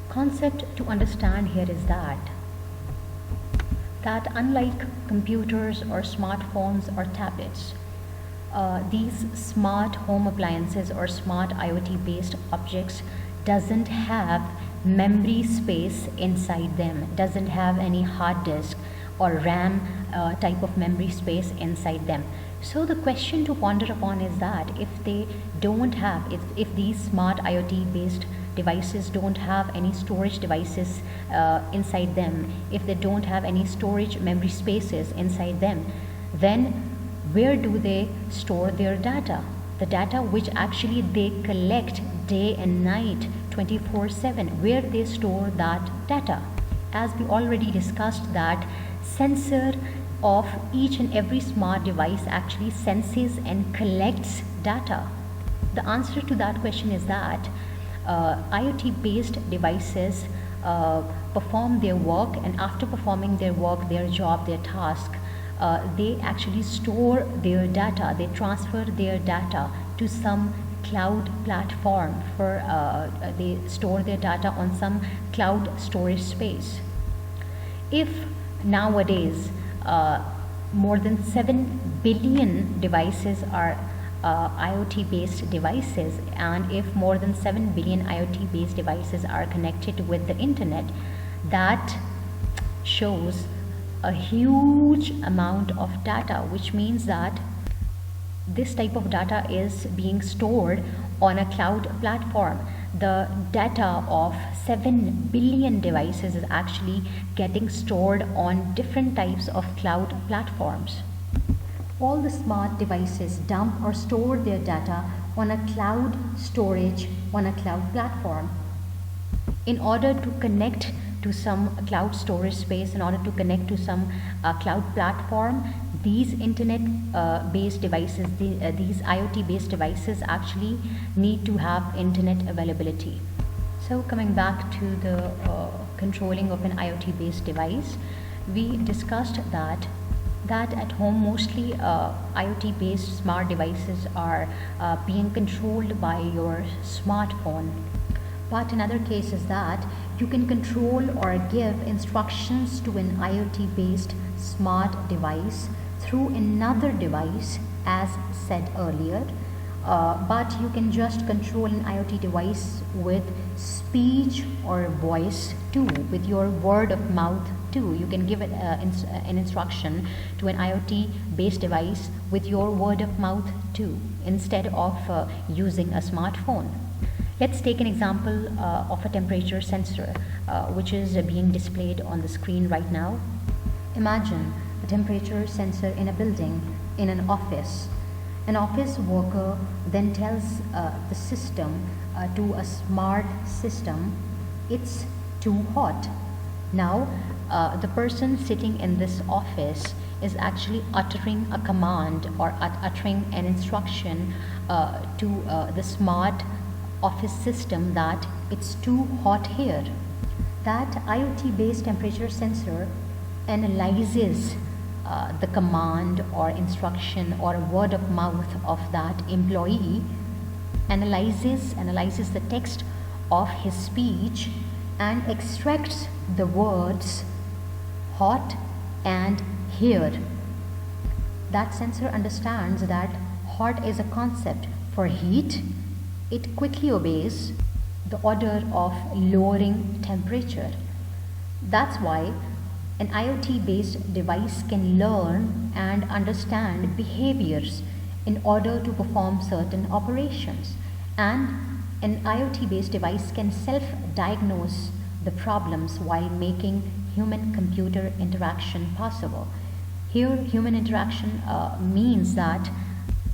Concept to understand here is that unlike computers or smartphones or tablets, these smart home appliances or smart IoT based objects doesn't have memory space inside them, doesn't have any hard disk or RAM type of memory space inside them. So the question to ponder upon is that if they don't have, if these smart IoT based devices don't have any storage devices inside them, if they don't have any storage memory spaces inside them, then where do they store their data? The data which actually they collect day and night 24/7, where they store that data. As we already discussed, that sensor of each and every smart device actually senses and collects data. The answer to that question is that IoT based devices perform their work, and after performing their work, their job, their task, they actually store their data, they transfer their data to some cloud platform they store their data on some cloud storage space. If nowadays more than 7 billion devices are IoT based devices, and if more than 7 billion IoT based devices are connected with the internet, that shows a huge amount of data, which means that this type of data is being stored on a cloud platform. The data of 7 billion devices is actually getting stored on different types of cloud platforms. All the smart devices dump or store their data on a cloud storage, on a cloud platform. In order to connect to some cloud storage space, in order to connect to some cloud platform, these internet based devices, these IoT based devices actually need to have internet availability. So coming back to the controlling of an IoT based device, we discussed that at home mostly IoT based smart devices are being controlled by your smartphone. But in other cases that you can control or give instructions to an IoT based smart device through another device, as said earlier, but you can just control an IoT device with speech or voice too, with your word of mouth too. You can give it an instruction to an IoT based device with your word of mouth too, instead of using a smartphone. Let's take an example of a temperature sensor which is being displayed on the screen right now. Imagine a temperature sensor in a building, in an office. An office worker then tells the system, to a smart system, it's too hot. Now the person sitting in this office is actually uttering a command or uttering an instruction to the smart office system that it's too hot here. That IoT based temperature sensor analyzes the command or instruction or word of mouth of that employee, analyzes the text of his speech and extracts the words hot and here. That sensor understands that hot is a concept for heat. It quickly obeys the order of lowering temperature. That's why an IoT based device can learn and understand behaviors in order to perform certain operations, and an IoT based device can self-diagnose the problems while making human-computer interaction possible. Here, human interaction means that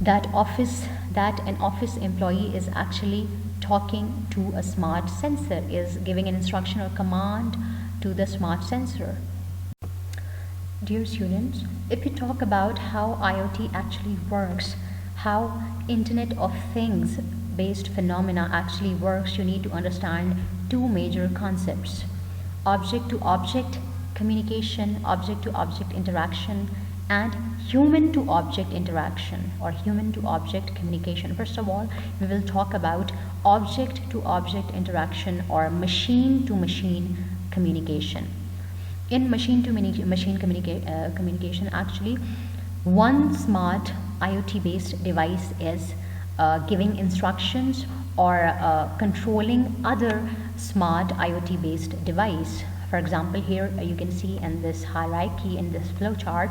an office employee is actually talking to a smart sensor, is giving an instruction or command to the smart sensor. Dear students, if we talk about how IoT actually works, how Internet of Things based phenomena actually works, you need to understand two major concepts: object to object communication, object to object interaction, and human to object interaction or human to object communication. First of all, we will talk about object to object interaction or machine to machine communication. In machine to machine communication, actually, one smart IoT based device is giving instructions or controlling other smart IoT based device. For example, here you can see in this hierarchy, in this flowchart,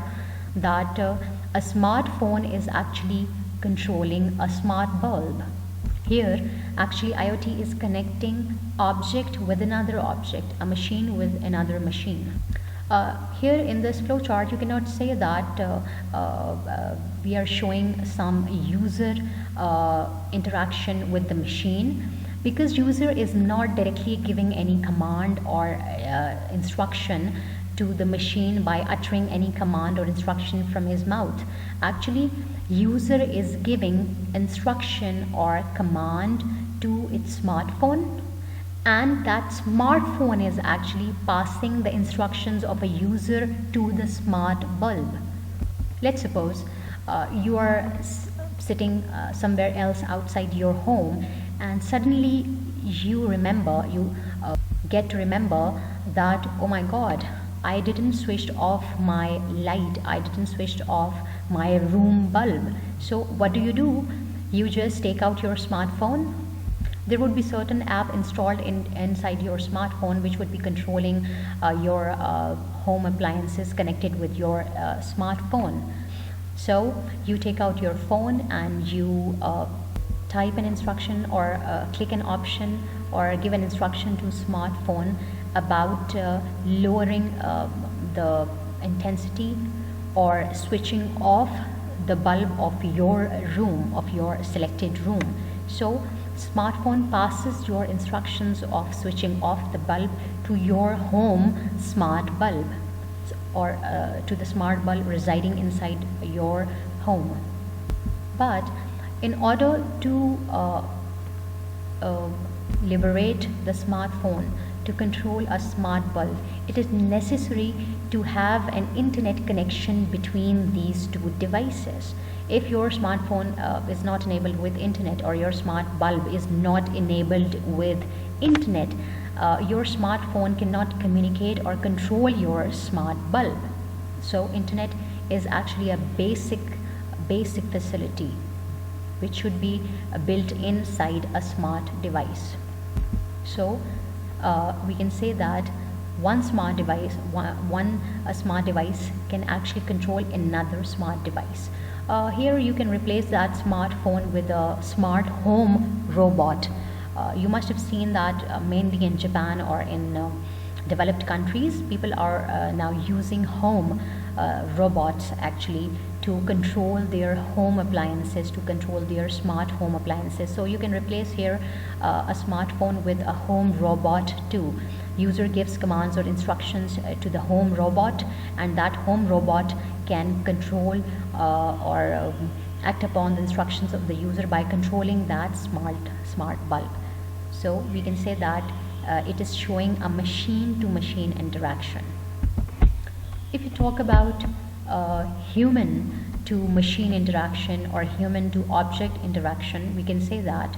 that a smartphone is actually controlling a smart bulb. Here, actually, IoT is connecting object with another object, a machine with another machine. Here in this flowchart, you cannot say that we are showing some user interaction with the machine, because user is not directly giving any command or instruction to the machine by uttering any command or instruction from his mouth. Actually, user is giving instruction or command to its smartphone, and that smartphone is actually passing the instructions of a user to the smart bulb. Let's suppose you are sitting somewhere else outside your home, and suddenly you get to remember that, oh my god, I didn't switch off my light, I didn't switch off my room bulb. So what do? You just take out your smartphone. There would be certain app installed inside your smartphone which would be controlling your home appliances connected with your smartphone. So you take out your phone and you type an instruction or click an option or give an instruction to smartphone about lowering the intensity or switching off the bulb of your room, of your selected room. So smartphone passes your instructions of switching off the bulb to your home smart bulb, or to the smart bulb residing inside your home. But in order to liberate the smartphone to control a smart bulb, it is necessary to have an internet connection between these two devices. If your smartphone is not enabled with internet, or your smart bulb is not enabled with internet, your smartphone cannot communicate or control your smart bulb. So internet is actually a basic facility which should be built inside a smart device. So we can say that one smart device can actually control another smart device. Here you can replace that smartphone with a smart home robot. You must have seen that mainly in Japan or in developed countries, people are now using home robots actually to control their home appliances, to control their smart home appliances. So you can replace here a smartphone with a home robot too. User gives commands or instructions to the home robot, and that home robot can control or act upon the instructions of the user by controlling that smart bulb. So we can say that it is showing a machine to machine interaction. If you talk about human to machine interaction or human to object interaction, we can say that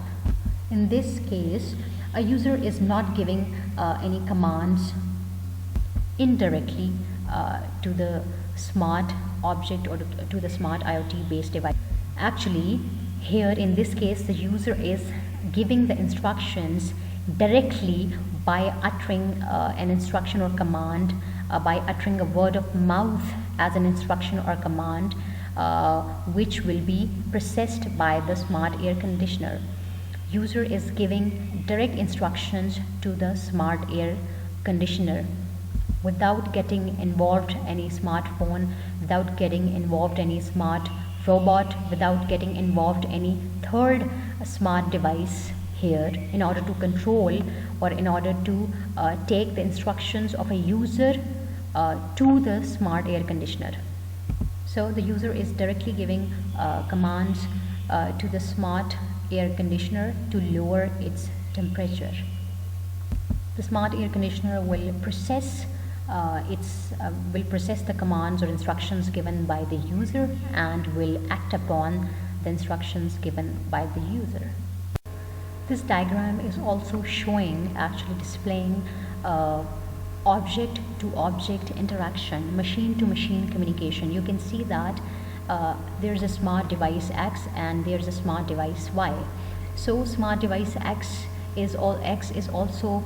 in this case a user is not giving any commands indirectly to the smart object or to the smart IoT based device. Actually, here in this case the user is giving the instructions directly by uttering an instruction or command, by uttering a word of mouth as an instruction or command, which will be processed by the smart air conditioner. User is giving direct instructions to the smart air conditioner without getting involved any smartphone, without getting involved any smart robot, without getting involved any third smart device here, in order to control or in order to take the instructions of a user to the smart air conditioner. So the user is directly giving commands to the smart air conditioner to lower its temperature. The smart air conditioner will process will process the commands or instructions given by the user and will act upon the instructions given by the user. This diagram is also showing, actually displaying object to object interaction, machine to machine communication. You can see that there's a smart device X and there's a smart device Y. So smart device X is also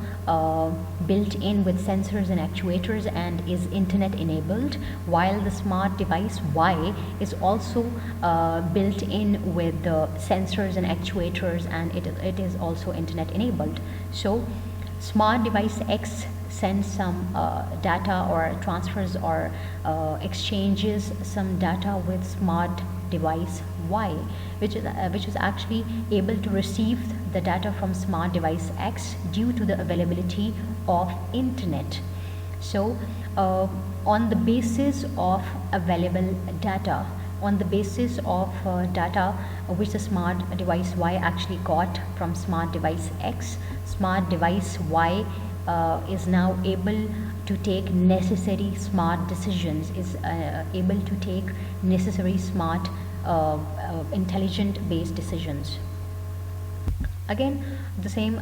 built in with sensors and actuators and is internet enabled, while the smart device Y is also built in with the sensors and actuators and it is also internet enabled. So smart device X sends some data or transfers or exchanges some data with smart device Y, which is actually able to receive the data from smart device X due to the availability of internet. So on the basis of available data, on the basis of data which the smart device Y actually got from smart device X, smart device Y is now able to take necessary smart decisions, is able to take necessary smart intelligent based decisions. Again, the same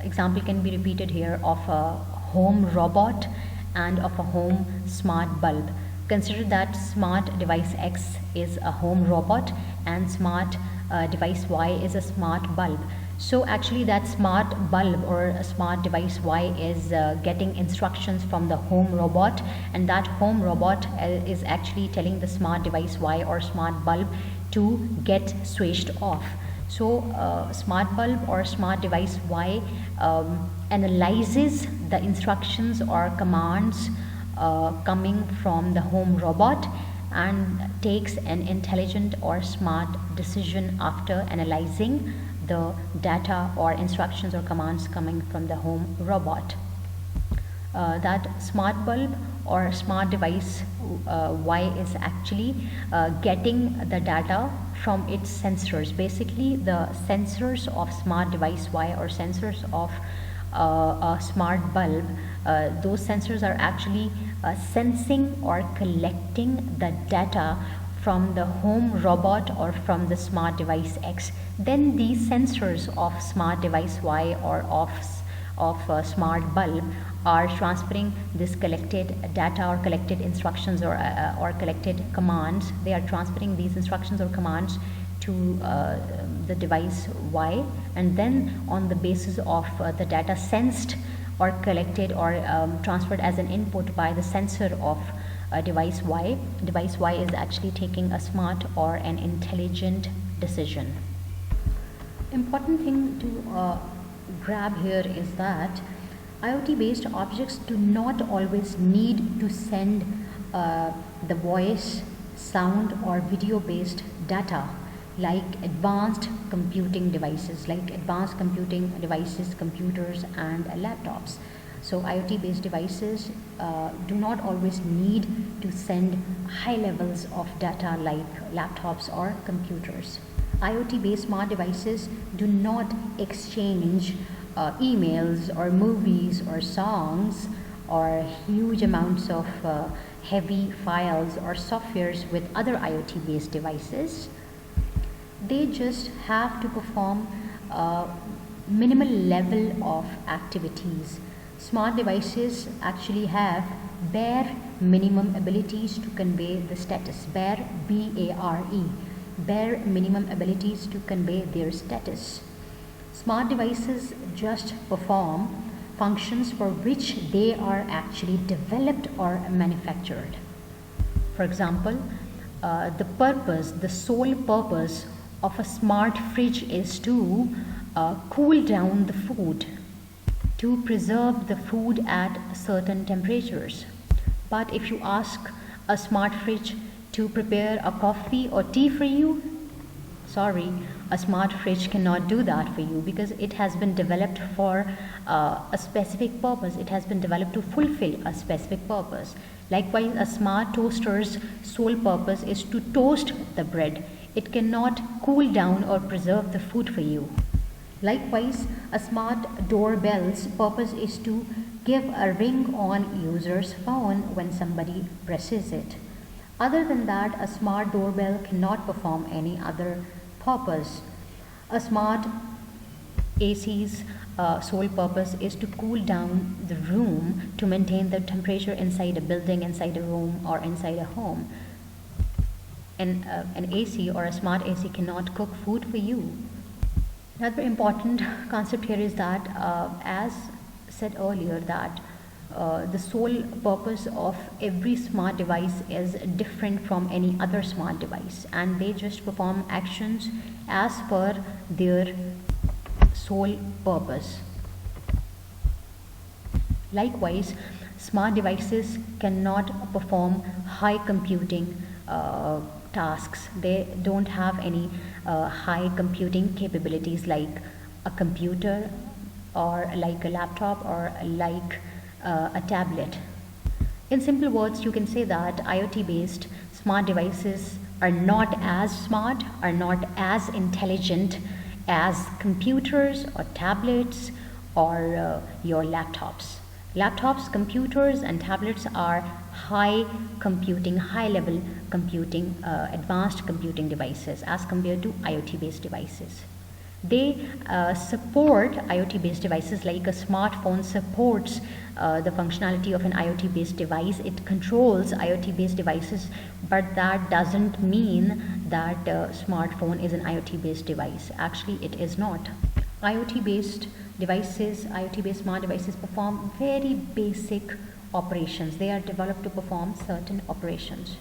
example can be repeated here of a home robot and of a home smart bulb. Consider that smart device X is a home robot and smart device Y is a smart bulb. So actually that smart bulb or a smart device Y is getting instructions from the home robot, and that home robot is actually telling the smart device Y or smart bulb to get switched off. So smart bulb or smart device Y analyzes the instructions or commands coming from the home robot and takes an intelligent or smart decision after analyzing the data or instructions or commands coming from the home robot. That smart bulb or smart device Y is actually getting the data from its sensors. Basically the sensors of smart device Y or sensors of a smart bulb, those sensors are actually sensing or collecting the data from the home robot or from the smart device X. Then these sensors of smart device Y or of smart bulb are transferring this collected data or collected instructions or collected commands. They are transferring these instructions or commands to the device Y, and then on the basis of the data sensed or collected or transferred as an input by the sensor of device Y is actually taking a smart or an intelligent decision. Important thing to grab here is that IoT based objects do not always need to send the voice, sound or video based data like advanced computing devices, computers and laptops. So IoT based devices do not always need to send high levels of data like laptops or computers. IoT based smart devices do not exchange emails or movies or songs or huge amounts of heavy files or softwares with other IoT based devices. They just have to perform minimal level of activities. Smart devices actually have bare minimum abilities to convey the status, bare B-A-R-E, bare minimum abilities to convey their status. Smart devices just perform functions for which they are actually developed or manufactured. For example, the sole purpose of a smart fridge is to cool down the food, to preserve the food at certain temperatures. But if you ask a smart fridge to prepare a coffee or tea for you, sorry, a smart fridge cannot do that for you because it has been developed for a specific purpose. It has been developed to fulfill a specific purpose. Likewise, a smart toaster's sole purpose is to toast the bread. It cannot cool down or preserve the food for you. Likewise, a smart doorbell's purpose is to give a ring on user's phone when somebody presses it. Other than that, a smart doorbell cannot perform any other purpose. A smart AC's sole purpose is to cool down the room to maintain the temperature inside a building, inside a room, or inside a home. An AC or a smart AC cannot cook food for you. Another important concept here is that, as said earlier, that the sole purpose of every smart device is different from any other smart device, and they just perform actions as per their sole purpose. Likewise, smart devices cannot perform high computing tasks. They don't have any high computing capabilities like a computer or like a laptop or like a tablet. In simple words, you can say that IoT based smart devices are not as smart, are not as intelligent as computers or tablets or your laptops. Laptops, computers, and tablets are high computing, high level computing, advanced computing devices as compared to IoT based devices. They support IoT based devices, like a smartphone supports the functionality of an IoT based device. It controls IoT based devices, but that doesn't mean that smartphone is an IoT based device. Actually, it is not. IoT based devices, IoT based smart devices perform very basic operations. They are developed to perform certain operations.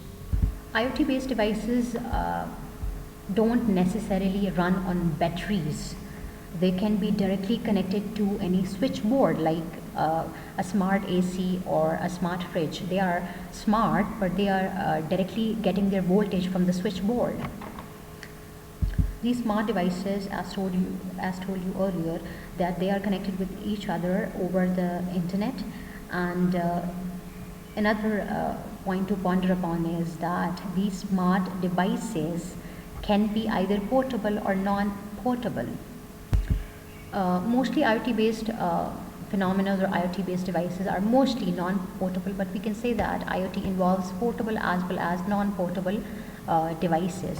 IoT based devices don't necessarily run on batteries. They can be directly connected to any switchboard, like a smart AC or a smart fridge. They are smart, but they are directly getting their voltage from the switchboard. These smart devices, as told you earlier, that they are connected with each other over the internet. And another point to ponder upon is that these smart devices can be either portable or non-portable. Mostly IoT based phenomena or IoT based devices are mostly non-portable, but we can say that IoT involves portable as well as non-portable devices.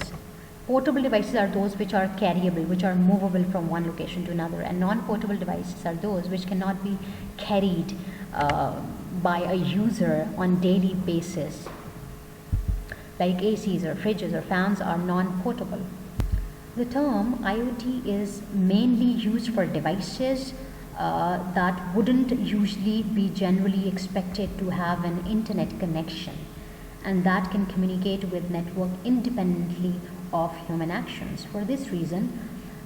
Portable devices are those which are carryable, which are movable from one location to another, and non-portable devices are those which cannot be carried by a user on daily basis, like ACs or fridges or fans are non-portable. The term IoT is mainly used for devices that wouldn't usually be generally expected to have an internet connection and that can communicate with network independently of human actions. For this reason,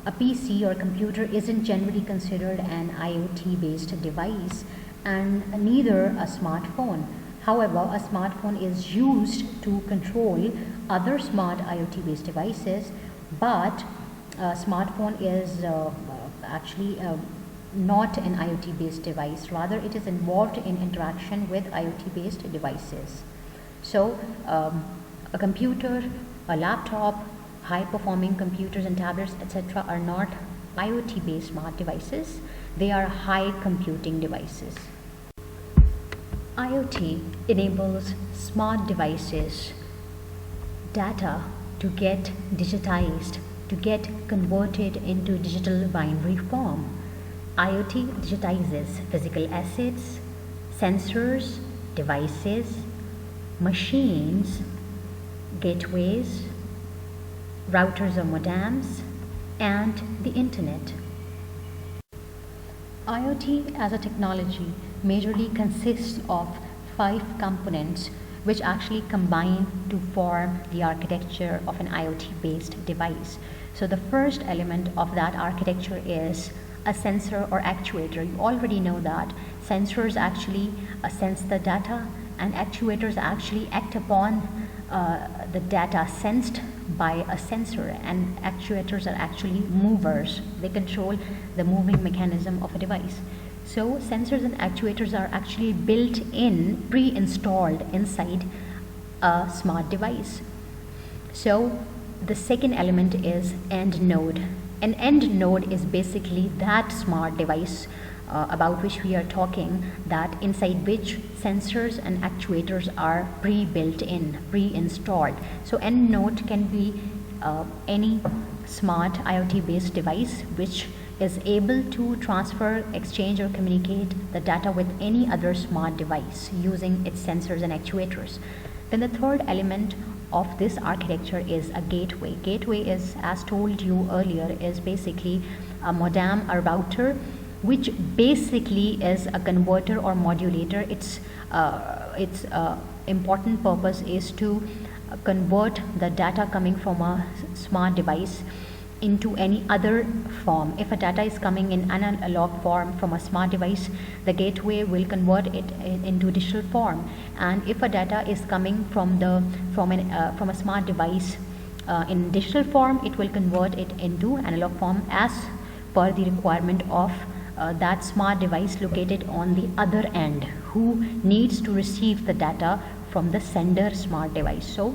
a PC or computer isn't generally considered an IoT based device, and neither a smartphone. However, a smartphone is used to control other smart IoT based devices, but a smartphone is actually not an IoT based device. Rather, it is involved in interaction with IoT based devices. So, a computer, a laptop, high performing computers and tablets, etc., are not IoT based smart devices. They are high computing devices. IoT enables smart devices data to get digitized, to get converted into digital binary form. IoT digitizes physical assets, sensors, devices, machines, gateways, routers or modems, and the internet. IoT as a technology majorly consists of 5 components which actually combine to form the architecture of an IoT-based device. So the first element of that architecture is a sensor or actuator. You already know that sensors actually sense the data, and actuators actually act upon the data sensed by a sensor, and actuators are actually movers. They control the moving mechanism of a device. So sensors and actuators are actually built in, pre-installed inside a smart device. So the second element is end node. An end node is basically that smart device about which we are talking, that inside which sensors and actuators are pre-built in, pre-installed. So end node can be any smart IoT based device which is able to transfer, exchange or communicate the data with any other smart device using its sensors and actuators. Then the third element of this architecture is a gateway. Gateway is, as told you earlier, is basically a modem, a router, which basically is a converter or modulator. Its important purpose is to convert the data coming from a smart device into any other form. If a data is coming in analog form from a smart device, the gateway will convert it into digital form. And if a data is coming from a smart device in digital form, it will convert it into analog form as per the requirement of that smart device located on the other end, who needs to receive the data from the sender smart device. So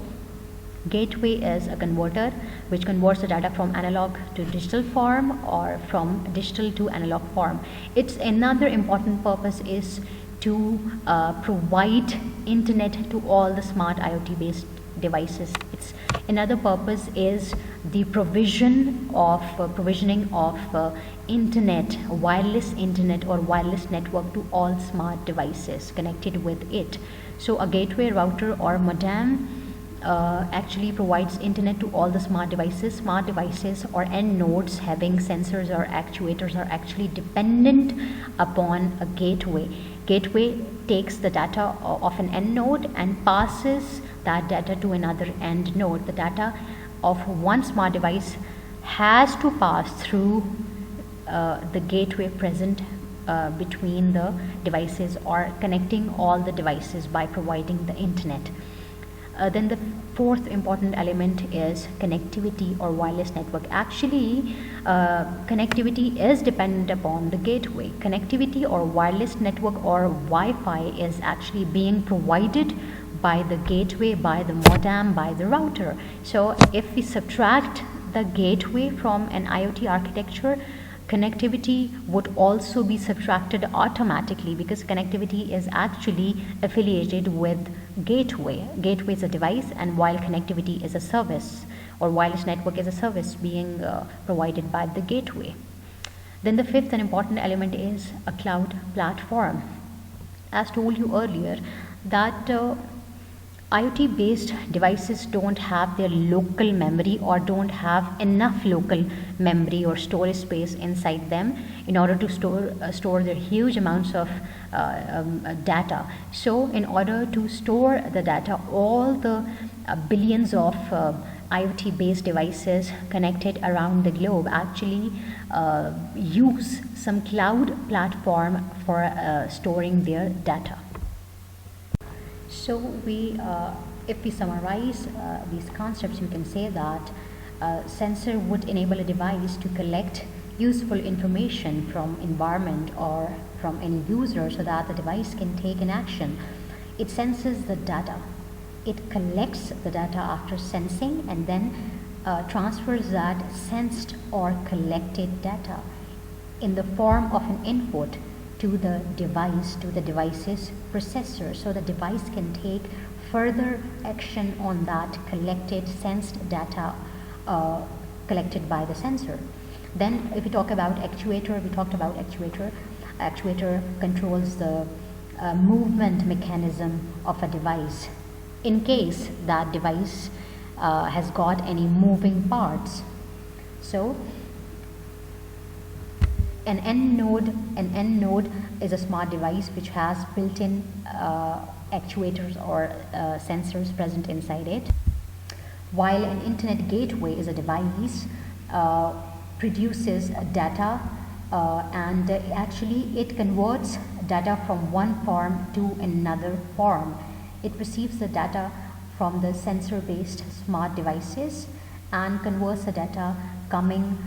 gateway is a converter which converts the data from analog to digital form or from digital to analog form. Its another important purpose is to provide internet to all the smart IoT based devices. Its another purpose is the provisioning of internet, wireless internet or wireless network to all smart devices connected with it. So a gateway, router or modem actually provides internet to all the smart devices. Smart devices or end nodes having sensors or actuators are actually dependent upon a gateway. Gateway takes the data of an end node and passes that data to another end node. The data of one smart device has to pass through the gateway present between the devices or connecting all the devices by providing the internet. Then the fourth important element is connectivity or wireless network. Actually, connectivity is dependent upon the gateway. Connectivity or wireless network or Wi-Fi is actually being provided by the gateway, by the modem, by the router. So if we subtract the gateway from an IoT architecture, connectivity would also be subtracted automatically, because connectivity is actually affiliated with gateway. Gateway is a device, and while connectivity is a service, or wireless network is a service being provided by the gateway. Then the fifth and important element is a cloud platform. As told you earlier, that IoT based devices don't have their local memory or don't have enough local memory or storage space inside them in order to store their huge amounts of data. So in order to store the data, all the billions of IoT based devices connected around the globe actually use some cloud platform for storing their data. So if we summarize these concepts, we can say that sensor would enable a device to collect useful information from environment or from any user so that the device can take an action. It senses the data. It collects the data after sensing and then transfers that sensed or collected data in the form of an input to the device, to the device's processor, so the device can take further action on that collected, sensed data collected by the sensor. Then if we talk about actuator, we talked about actuator. Actuator controls the movement mechanism of a device in case that device has got any moving parts. So an end node is a smart device which has built-in actuators or sensors present inside it, while an internet gateway is a device produces data and actually it converts data from one form to another form. It receives the data from the sensor-based smart devices and converts the data coming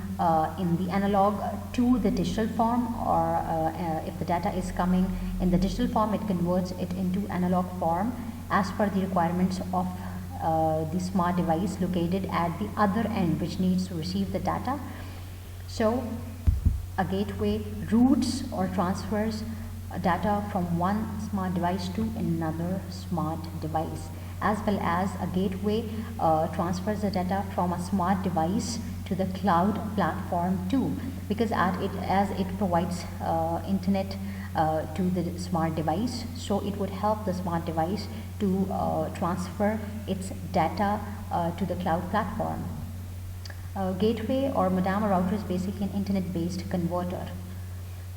in the analog to the digital form, or if the data is coming in the digital form, it converts it into analog form as per the requirements of the smart device located at the other end which needs to receive the data. So A gateway routes or transfers data from one smart device to another smart device, as well as a gateway transfers the data from a smart device to the cloud platform too, because as it provides internet to the smart device, so it would help the smart device to transfer its data to the cloud platform. Gateway or modem or router is basically an internet-based converter.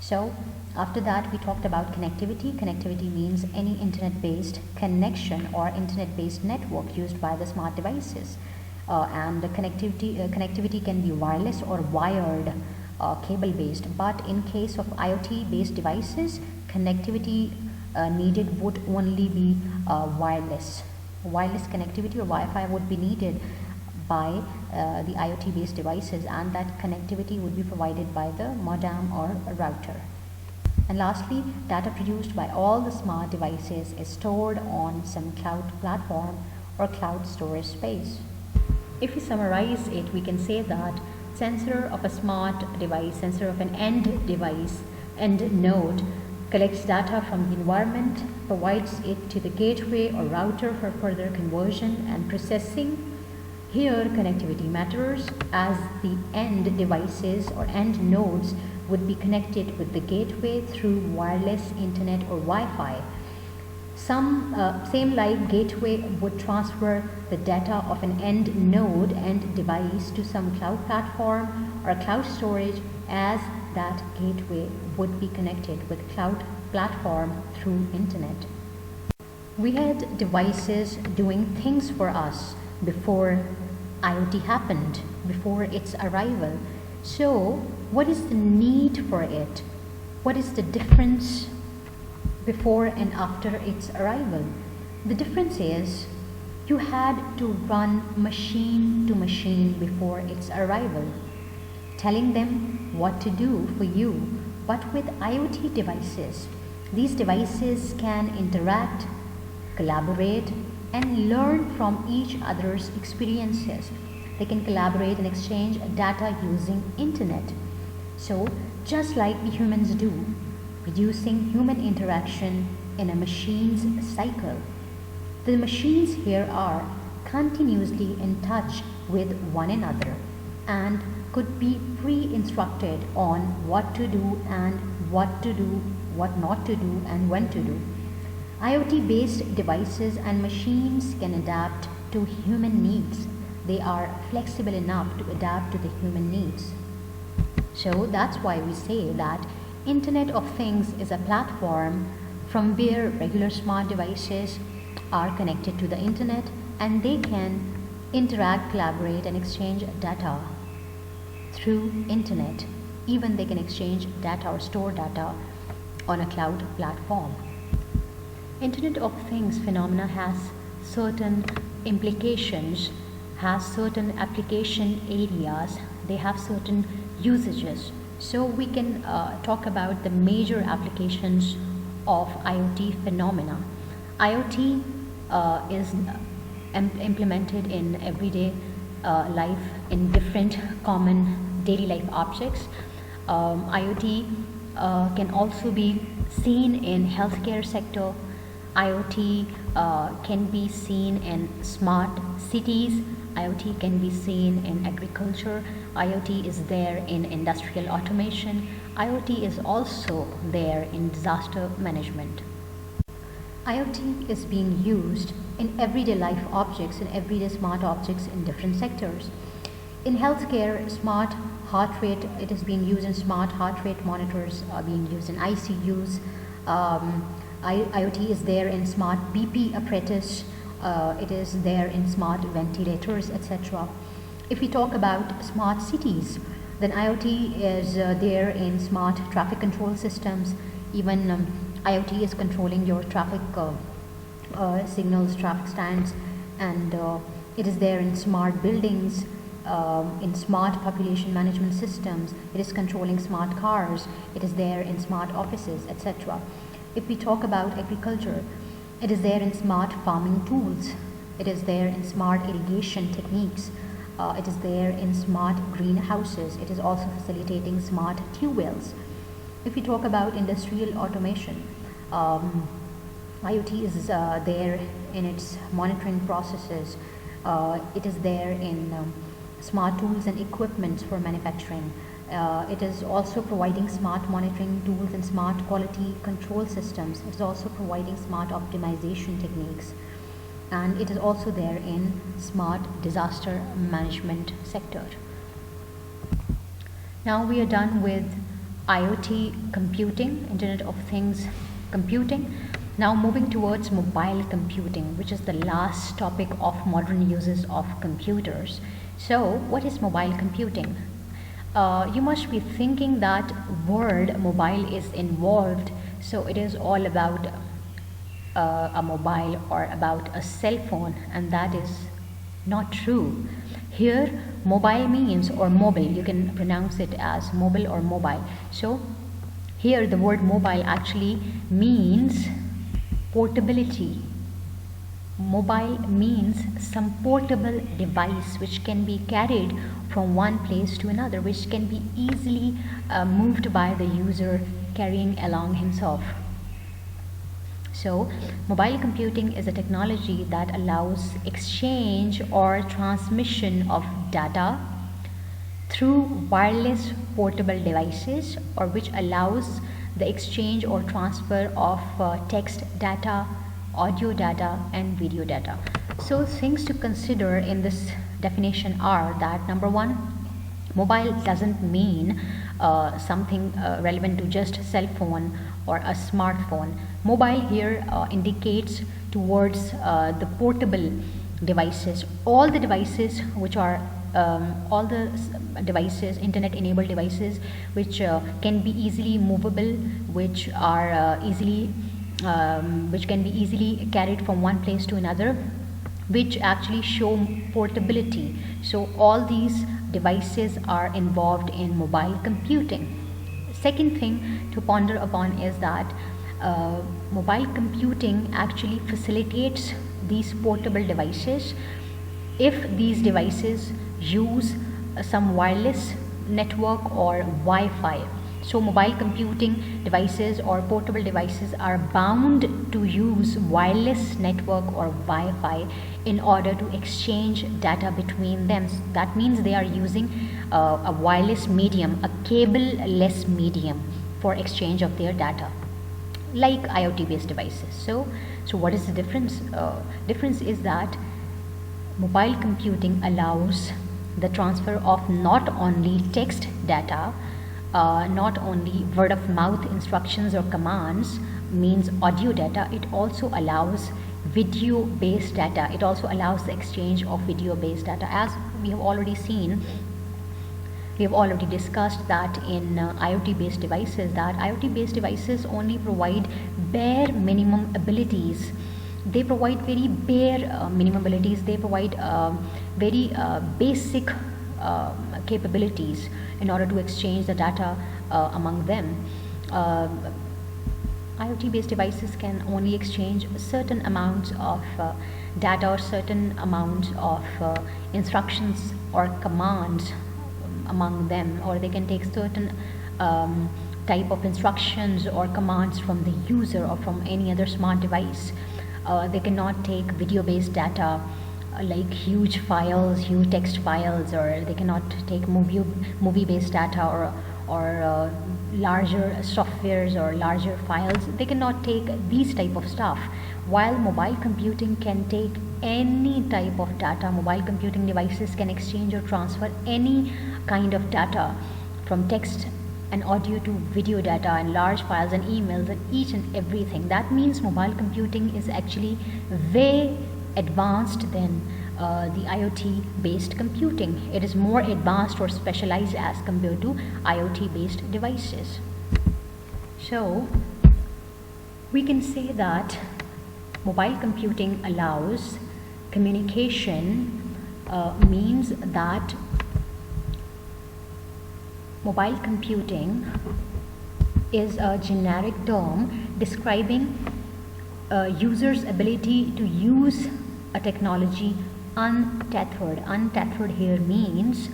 So after that we talked about connectivity. Connectivity means any internet-based connection or internet-based network used by the smart devices. And the connectivity can be wireless or wired, cable-based. But in case of IoT-based devices, connectivity needed would only be wireless. Wireless connectivity or Wi-Fi would be needed by the IoT-based devices, and that connectivity would be provided by the modem or router. And lastly, data produced by all the smart devices is stored on some cloud platform or cloud storage space. If we summarize it, we can say that sensor of a smart device, sensor of an end device, end node, collects data from the environment, provides it to the gateway or router for further conversion and processing. Here connectivity matters, as the end devices or end nodes would be connected with the gateway through wireless internet or Wi-Fi. Same like gateway would transfer the data of an end node, end device, to some cloud platform or cloud storage, as that gateway would be connected with cloud platform through internet. We had devices doing things for us before IoT happened, before its arrival. So what is the need for it? What is the difference before and after its arrival? The difference is you had to run machine to machine before its arrival, telling them what to do for you. But with IoT devices, these devices can interact, collaborate, and learn from each other's experiences. They can collaborate and exchange data using internet. So just like the humans do, reducing human interaction in a machine's cycle. The machines here are continuously in touch with one another and could be pre-instructed on what to do and what to do, what not to do, and when to do. IoT-based devices and machines can adapt to human needs. They are flexible enough to adapt to the human needs. So that's why we say that Internet of Things is a platform from where regular smart devices are connected to the internet, and they can interact, collaborate, and exchange data through internet. Even they can exchange data or store data on a cloud platform. Internet of Things phenomena has certain implications, has certain application areas, they have certain usages. So we can talk about the major applications of IoT phenomena. IoT is implemented in everyday life in different common daily life objects. IoT can also be seen in healthcare sector. IoT can be seen in smart cities. IoT can be seen in agriculture. IoT is there in industrial automation. IoT is also there in disaster management. IoT is being used in everyday life objects and everyday smart objects in different sectors. In healthcare, smart heart rate, it is being used in smart heart rate monitors, are being used in ICUs. IoT is there in smart BP apparatus, it is there in smart ventilators, etc. If we talk about smart cities, then IoT is there in smart traffic control systems. Even IoT is controlling your traffic signals, traffic stands, and it is there in smart buildings, in smart population management systems. It is controlling smart cars. It is there in smart offices, etc. If we talk about agriculture, it is there in smart farming tools. It is there in smart irrigation techniques. It is there in smart greenhouses. It is also facilitating smart tube wells. If we talk about industrial automation, IoT is there in its monitoring processes. It is there in smart tools and equipment for manufacturing. It is also providing smart monitoring tools and smart quality control systems. It is also providing smart optimization techniques. And it is also there in smart disaster management sector. Now we are done with IoT computing, Internet of Things computing. Now moving towards mobile computing, which is the last topic of modern uses of computers. So what is mobile computing? You must be thinking that word mobile is involved, so it is all about a mobile or about a cell phone, and that is not true. Here mobile means, or mobile, you can pronounce it as mobile or mobile. So here the word mobile actually means portability. Mobile means some portable device which can be carried from one place to another, which can be easily moved by the user carrying along himself. So mobile computing is a technology that allows exchange or transmission of data through wireless portable devices, or which allows the exchange or transfer of text data, audio data and video data. So things to consider in this definition are that number one, mobile doesn't mean something relevant to just cell phone or a smartphone. Mobile here indicates towards the portable devices, all the devices which are devices, internet enabled devices, which can be easily movable, which are which can be easily carried from one place to another, which actually show portability. So all these devices are involved in mobile computing. Second thing to ponder upon is that mobile computing actually facilitates these portable devices if these devices use some wireless network or Wi-Fi. So mobile computing devices or portable devices are bound to use wireless network or Wi-Fi in order to exchange data between them. That means they are using a wireless medium, a cable-less medium for exchange of their data, like IoT based devices. So what is the difference? Difference is that mobile computing allows the transfer of not only text data, not only word of mouth instructions or commands, means audio data, it also allows video based data. It also allows the exchange of video based data. As we have already seen, we have already discussed that in IoT based devices, that IoT based devices only provide bare minimum abilities. They provide very bare minimum abilities. They provide very basic capabilities in order to exchange the data among them. IoT based devices can only exchange certain amounts of data or certain amounts of instructions or commands among them, or they can take certain type of instructions or commands from the user or from any other smart device. They cannot take video based data like huge files, huge text files, or they cannot take movie based data or larger softwares or larger files. They cannot take these type of stuff, while mobile computing can take any type of data. Mobile computing devices can exchange or transfer any kind of data, from text and audio to video data and large files and emails and each and everything. That means mobile computing is actually way advanced than the IoT based computing. It is more advanced or specialized as compared to IoT based devices. So we can say that mobile computing allows communication, means that mobile computing is a generic term describing a user's ability to use a technology untethered. Untethered here means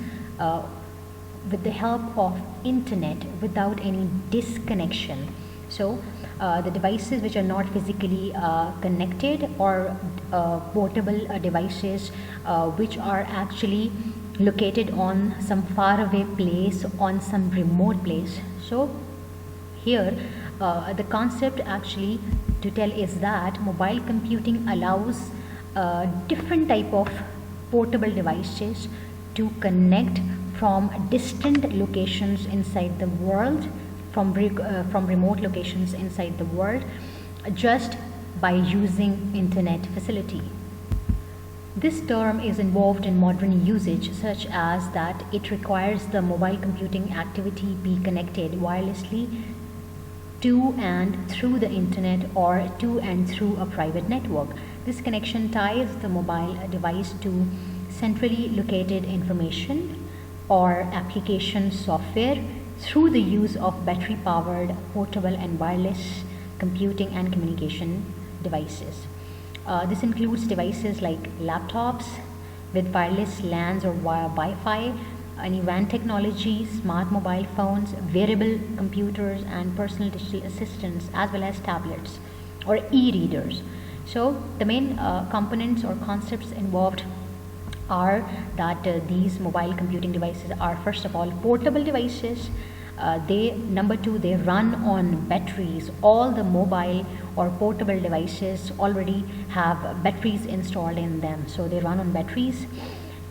with the help of internet without any disconnection. So the devices which are not physically connected, or portable devices which are actually located on some faraway place, on some remote place. So here the concept actually to tell is that mobile computing allows different type of portable devices to connect from distant locations inside the world, from remote locations inside the world, just by using internet facility. This term is involved in modern usage, such as that it requires the mobile computing activity be connected wirelessly to and through the internet, or to and through a private network. This connection ties the mobile device to centrally located information or application software through the use of battery powered portable and wireless computing and communication devices. This includes devices like laptops with wireless LANs or Wi-Fi, any WAN technology, smart mobile phones, wearable computers and personal digital assistants, as well as tablets or e-readers. So the main components or concepts involved are that these mobile computing devices are, first of all, portable devices. Number two, they run on batteries. All the mobile or portable devices already have batteries installed in them, so they run on batteries,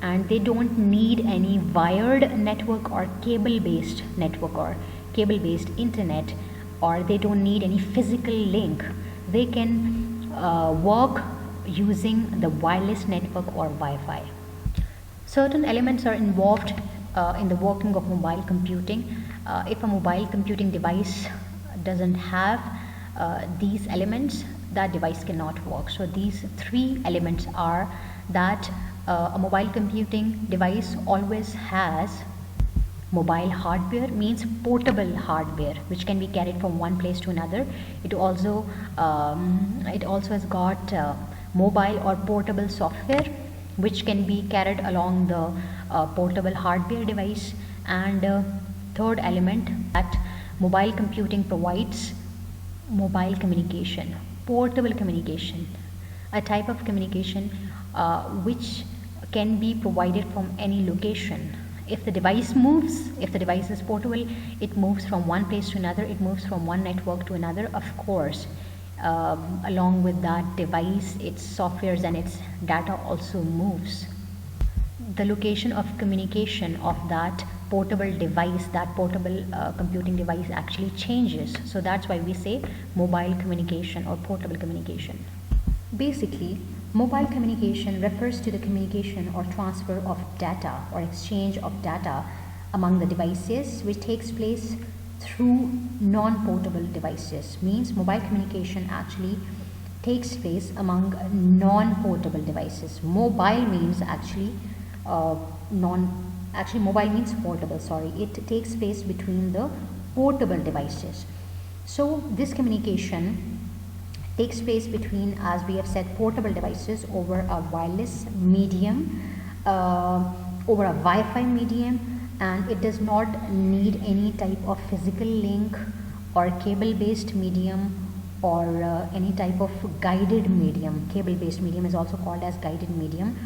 and they don't need any wired network or cable-based network or cable-based internet, or they don't need any physical link. They can work using the wireless network or Wi-Fi. Certain elements are involved in the working of mobile computing. If a mobile computing device doesn't have these elements, that device cannot work. So these three elements are that a mobile computing device always has mobile hardware, means portable hardware, which can be carried from one place to another. It also has got mobile or portable software which can be carried along the portable hardware device. And third element, that mobile computing provides mobile communication, portable communication, a type of communication which can be provided from any location. If the device moves, if the device is portable, it moves from one place to another, it moves from one network to another. Of course, along with that device, its softwares and its data also moves. The location of communication of that portable device, that portable computing device actually changes. So that's why we say mobile communication or portable communication. Basically, mobile communication refers to the communication or transfer of data or exchange of data among the devices, which takes place through non-portable devices. Means mobile communication actually takes place among non-portable devices. Mobile means actually mobile means portable, sorry. It takes place between the portable devices. So this communication takes place between, as we have said, portable devices over a wireless medium, over a Wi-Fi medium, and it does not need any type of physical link or cable-based medium or any type of guided medium. Cable-based medium is also called as guided medium,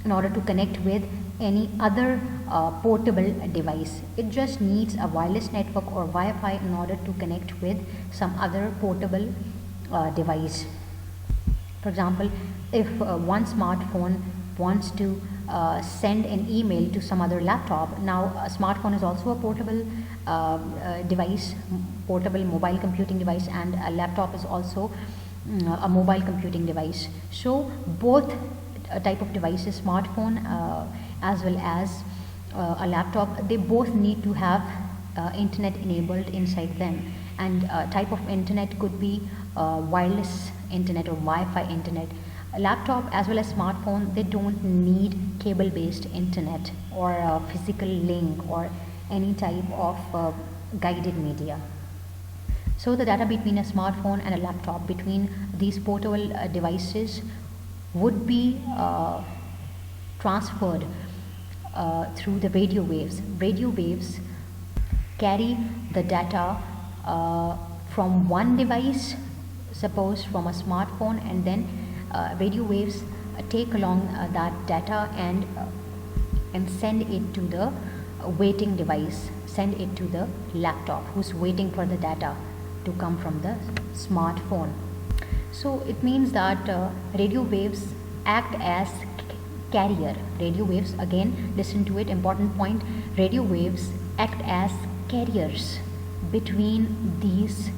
in order to connect with any other portable device. It just needs a wireless network or Wi-Fi in order to connect with some other portable device. For example, if one smartphone wants to send an email to some other laptop, now a smartphone is also a portable device, portable mobile computing device, and a laptop is also a mobile computing device. So both type of devices, smartphone as well as a laptop, they both need to have internet enabled inside them. And type of internet could be wireless internet or Wi-Fi internet. A laptop as well as smartphone, they don't need cable-based internet or a physical link or any type of guided media. So the data between a smartphone and a laptop, between these portable devices, would be transferred through the radio waves. Radio waves carry the data from one device, suppose from a smartphone, and then radio waves take along that data and send it to the waiting device, send it to the laptop who's waiting for the data to come from the smartphone. So it means that radio waves act as carrier. Radio waves, again listen to it, important point, radio waves act as carriers between these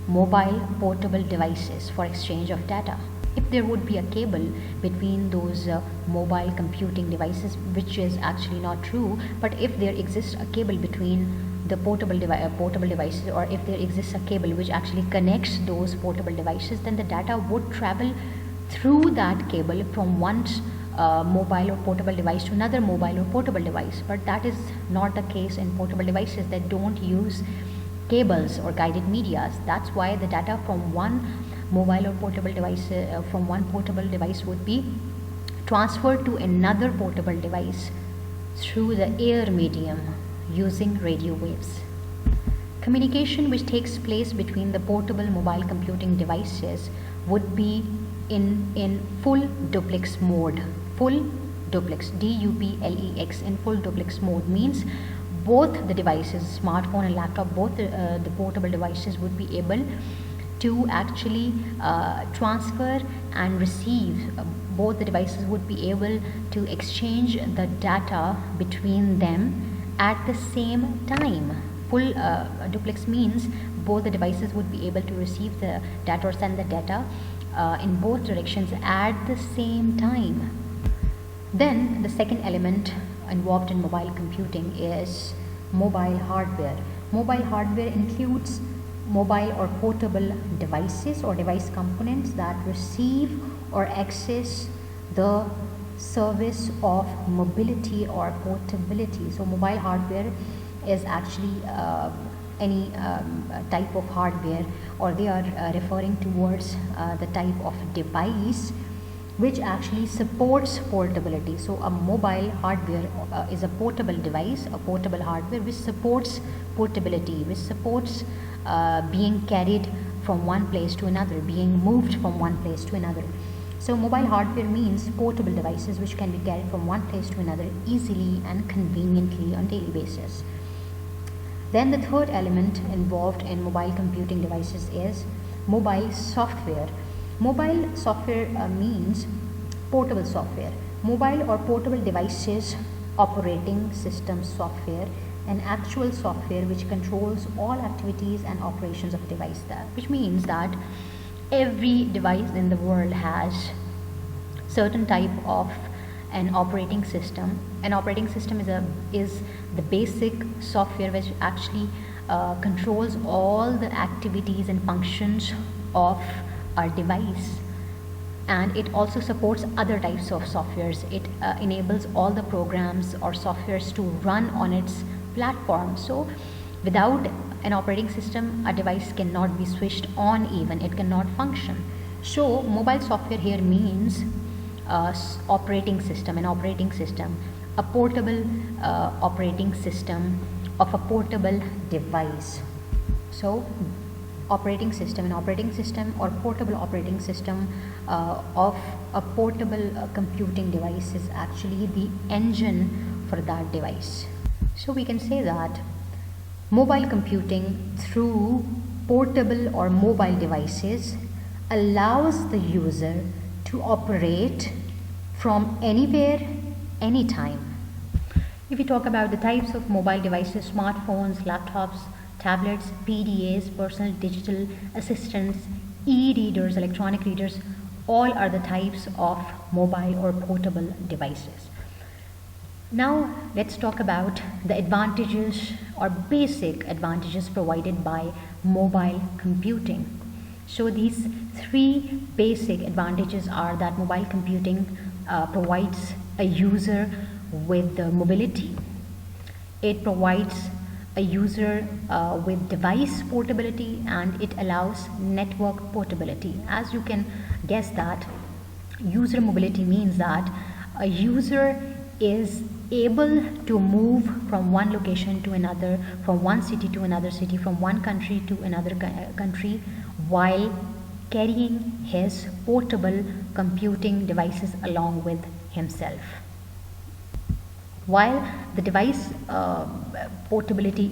mobile portable devices for exchange of data. If there would be a cable between those mobile computing devices, which is actually not true, but if there exists a cable between the portable devices, or if there exists a cable which actually connects those portable devices, then the data would travel through that cable from one mobile or portable device to another mobile or portable device. But that is not the case in portable devices that don't use cables or guided medias. That's why the data from one mobile or portable device from one portable device would be transferred to another portable device through the air medium using radio waves. Communication which takes place between the portable mobile computing devices would be in full duplex mode. Full duplex, D-U-P-L-E-X, in full duplex mode means both the devices, smartphone and laptop, both the portable devices would be able to actually transfer and receive. Both the devices would be able to exchange the data between them at the same time. Full duplex means both the devices would be able to receive the data or send the data in both directions at the same time. Then the second element involved in mobile computing is mobile hardware. Mobile hardware includes mobile or portable devices or device components that receive or access the service of mobility or portability. So mobile hardware is actually any type of hardware, or they are referring towards the type of device which actually supports portability. So a mobile hardware is a portable device, a portable hardware which supports portability, which supports being carried from one place to another, being moved from one place to another. So mobile hardware means portable devices which can be carried from one place to another easily and conveniently on daily basis. Then the third element involved in mobile computing devices is mobile software. Mobile software means portable software. Mobile or portable devices, operating system software, and actual software which controls all activities and operations of a device, which means that every device in the world has certain type of an operating system. An operating system is the basic software which actually controls all the activities and functions of our device, and it also supports other types of softwares. It enables all the programs or softwares to run on its platform. So without an operating system, a device cannot be switched on, even it cannot function. So mobile software here means operating system, an operating system, a portable operating system of a portable device. So operating system, an operating system or portable operating system of a portable computing device is actually the engine for that device. So we can say that mobile computing through portable or mobile devices allows the user to operate from anywhere, anytime. If we talk about the types of mobile devices, smartphones, laptops, tablets, PDAs, personal digital assistants, e-readers, electronic readers, all are the types of mobile or portable devices. Now let's talk about the advantages or basic advantages provided by mobile computing. So these three basic advantages are that mobile computing provides a user with the mobility. It provides a user with device portability, and it allows network portability. As you can guess that user mobility means that a user is able to move from one location to another, from one city to another city, from one country to another country, while carrying his portable computing devices along with himself. While the device portability,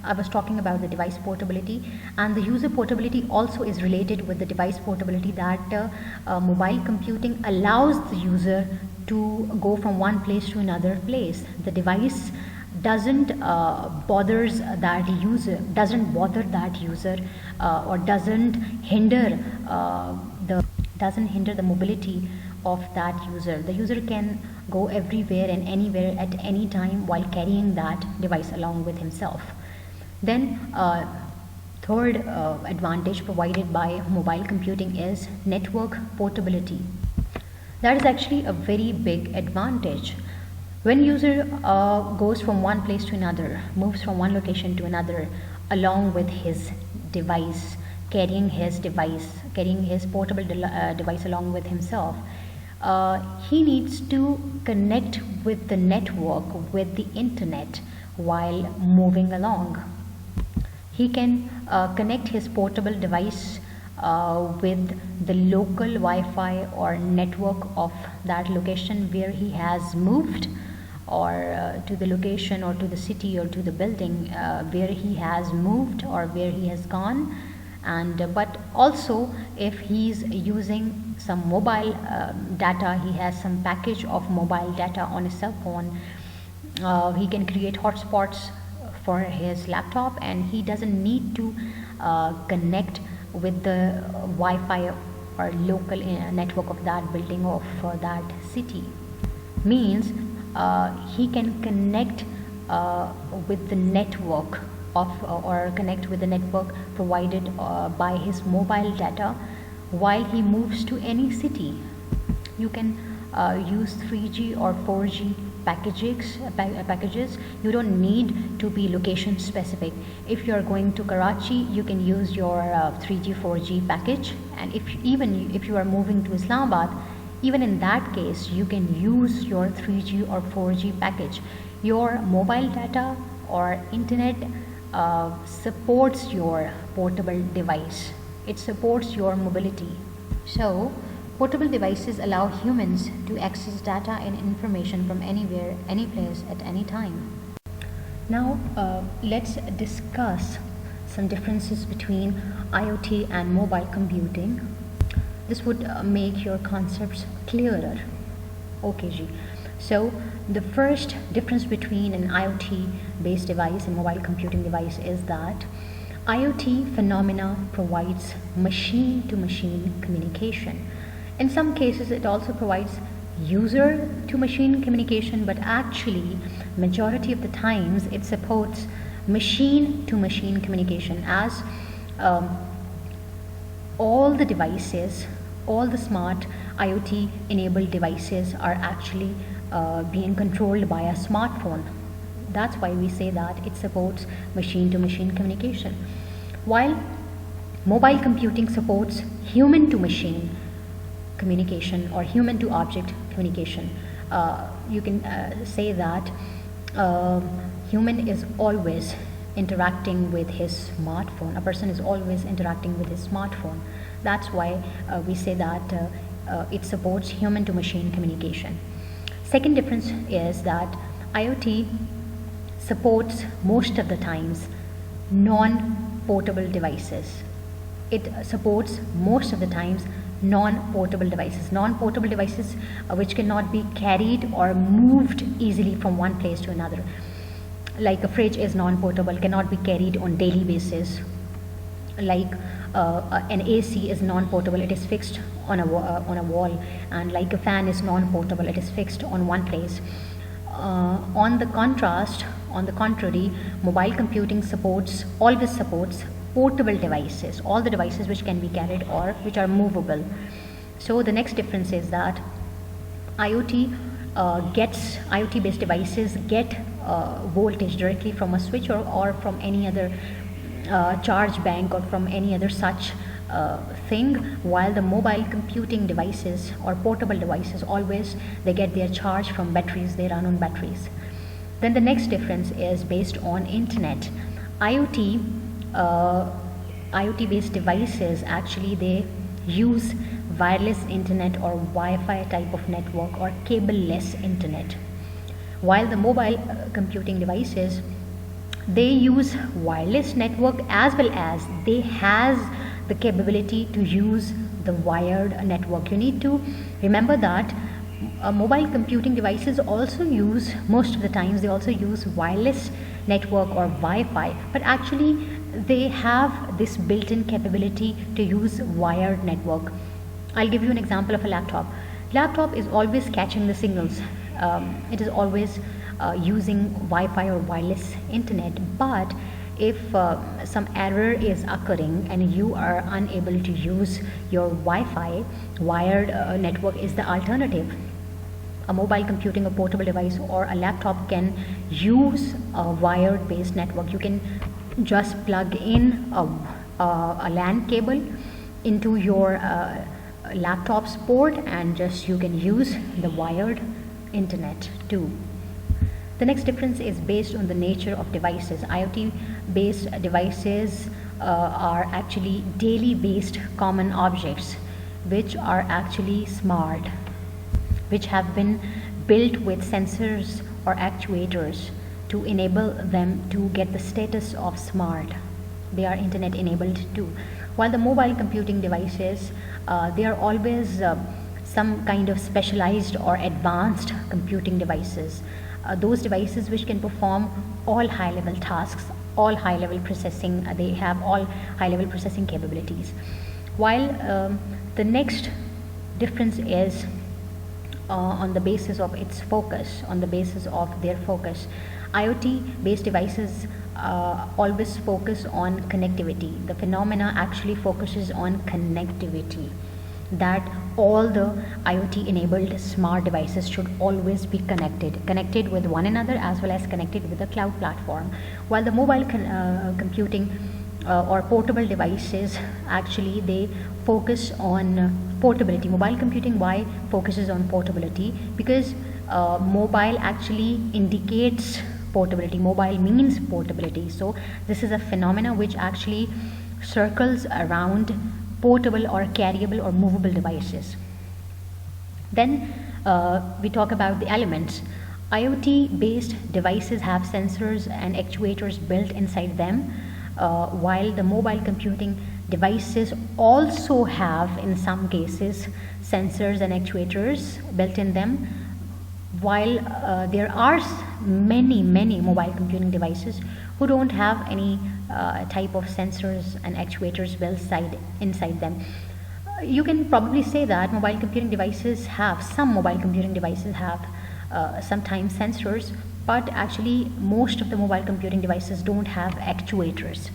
I was talking about the device portability, and the user portability also is related with the device portability, that mobile computing allows the user to go from one place to another place. The device doesn't bother that user, or doesn't hinder the mobility of that user. The user can go everywhere and anywhere at any time while carrying that device along with himself. Then third advantage provided by mobile computing is network portability. That is actually a very big advantage. When user goes from one place to another, moves from one location to another along with his device, carrying his portable device along with himself, he needs to connect with the network, with the internet while moving along. He can connect his portable device with the local Wi-Fi or network of that location where he has moved, or to the location or to the city or to the building where he has moved or where he has gone. And but also, if he's using some mobile data, he has some package of mobile data on his cell phone, he can create hotspots for his laptop, and he doesn't need to connect with the Wi-Fi or local network of that building or for that city. Means he can connect with the network of or connect with the network provided by his mobile data while he moves to any city. You can use 3G or 4G packages. You don't need to be location specific. If you are going to Karachi, you can use your 3G 4G package, and if you are moving to Islamabad, even in that case you can use your 3G or 4G package. Your mobile data or internet supports your portable device. It supports your mobility. So portable devices allow humans to access data and information from anywhere, any place, at any time. Now let's discuss some differences between IoT and mobile computing. This would make your concepts clearer. Okay, Ji. So the first difference between an IoT based device and mobile computing device is that IoT phenomena provides machine to machine communication. In some cases it also provides user to machine communication, but actually majority of the times it supports machine to machine communication, as all the devices, all the smart IoT enabled devices are actually being controlled by a smartphone. That's why we say that it supports machine to machine communication, while mobile computing supports human to machine communication or human to object communication. You can say that human is always interacting with his smartphone. A person is always interacting with his smartphone. That's why we say that it supports human to machine communication. Second difference is that IoT supports most of the times non-portable devices. It supports most of the times non-portable devices which cannot be carried or moved easily from one place to another. Like a fridge is non-portable, cannot be carried on daily basis. Like an AC is non-portable, it is fixed on a wall. And like a fan is non-portable, it is fixed on one place. On the contrary, mobile computing always supports portable devices, all the devices which can be carried or which are movable. So the next difference is that IoT based devices get voltage directly from a switch or from any other charge bank or from any other such thing, while the mobile computing devices or portable devices always they get their charge from batteries, they run on batteries. Then the next difference is based on internet. IoT based devices actually they use wireless internet or Wi-Fi type of network or cable-less internet, while the mobile computing devices they use wireless network as well as they has the capability to use the wired network. You need to remember that mobile computing devices also use, most of the times they also use wireless network or Wi-Fi, but actually they have this built-in capability to use wired network. I'll give you an example of a laptop. Laptop is always catching the signals. It is always using Wi-Fi or wireless internet, but if some error is occurring and you are unable to use your Wi-Fi, wired network is the alternative. A mobile computing, a portable device or a laptop can use a wired based network. You can just plug in a LAN cable into your laptop's port and just you can use the wired internet too. The next difference is based on the nature of devices. IoT based devices are actually daily based common objects which are actually smart, which have been built with sensors or actuators to enable them to get the status of smart. They are internet enabled too. While the mobile computing devices, they are always some kind of specialized or advanced computing devices. Those devices which can perform all high level tasks, all high level processing, they have all high level processing capabilities. While the next difference is on the basis of its focus, on the basis of their focus. IoT based devices always focus on connectivity. The phenomena actually focuses on connectivity, that all the IoT enabled smart devices should always be connected with one another as well as connected with the cloud platform, while the mobile computing or portable devices actually they focus on portability. Mobile computing, why focuses on portability? Because mobile actually indicates portability. Mobile means portability. So this is a phenomena which actually circles around portable or carryable or movable devices. Then we talk about the elements. IoT based devices have sensors and actuators built inside them, while the mobile computing devices also have in some cases sensors and actuators built in them, while there are many mobile computing devices who don't have any type of sensors and actuators built inside them. You can probably say that some mobile computing devices have sometimes sensors, but actually most of the mobile computing devices don't have actuators.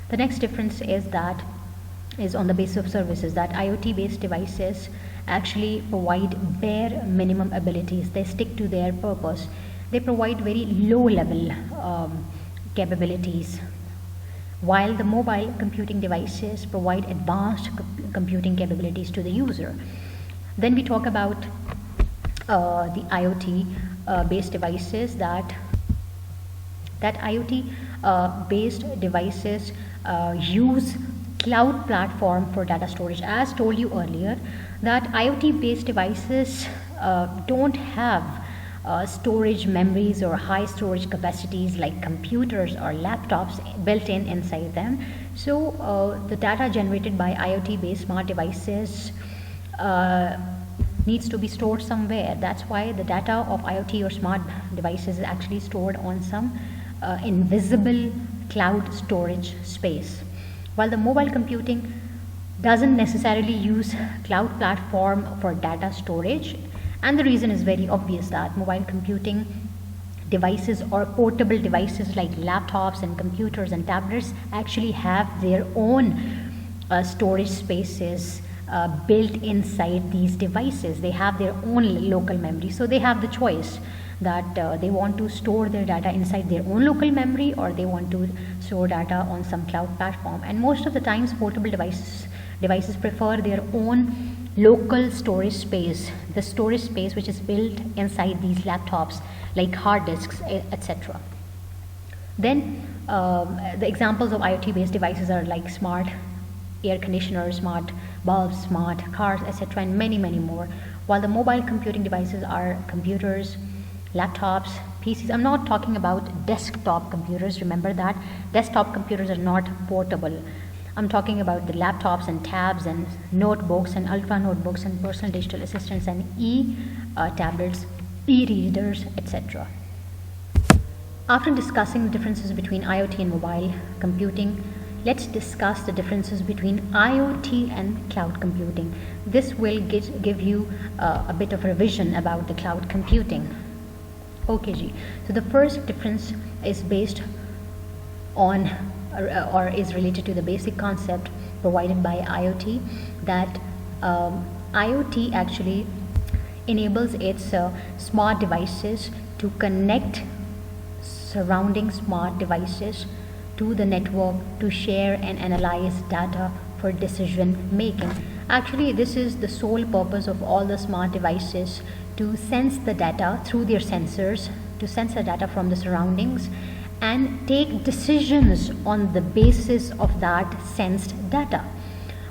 The next difference is on the basis of services, that IoT based devices actually provide bare minimum abilities. They stick to their purpose. They provide very low level capabilities, while the mobile computing devices provide advanced computing capabilities to the user. Then we talk about the IoT based devices, that IoT based devices use cloud platform for data storage. As told you earlier, that IoT based devices don't have storage memories or high storage capacities like computers or laptops built inside them. So the data generated by IoT based smart devices needs to be stored somewhere. That's why the data of IoT or smart devices is actually stored on some invisible cloud storage space, while the mobile computing doesn't necessarily use cloud platform for data storage. And the reason is very obvious, that mobile computing devices or portable devices like laptops and computers and tablets actually have their own storage spaces built inside these devices. They have their own local memory, so they have the choice that they want to store their data inside their own local memory or they want to store data on some cloud platform. And most of the times portable devices Devices prefer their own local storage space, the storage space which is built inside these laptops, like hard disks, etc. Then the examples of IoT-based devices are like smart air conditioners, smart bulbs, smart cars, etc., and many, many more. While the mobile computing devices are computers, laptops, PCs. I'm not talking about desktop computers, remember that. Desktop computers are not portable. I'm talking about the laptops and tabs and notebooks and ultra notebooks and personal digital assistants and tablets, e-readers, etc. After discussing the differences between IoT and mobile computing, let's discuss the differences between IoT and cloud computing. This will give you a bit of revision about the cloud computing. Okay, Ji. So the first difference is based on or is related to the basic concept provided by IoT, that IoT actually enables its smart devices to connect surrounding smart devices to the network to share and analyze data for decision making. Actually, this is the sole purpose of all the smart devices, to sense the data through their sensors, to sense the data from the surroundings and take decisions on the basis of that sensed data.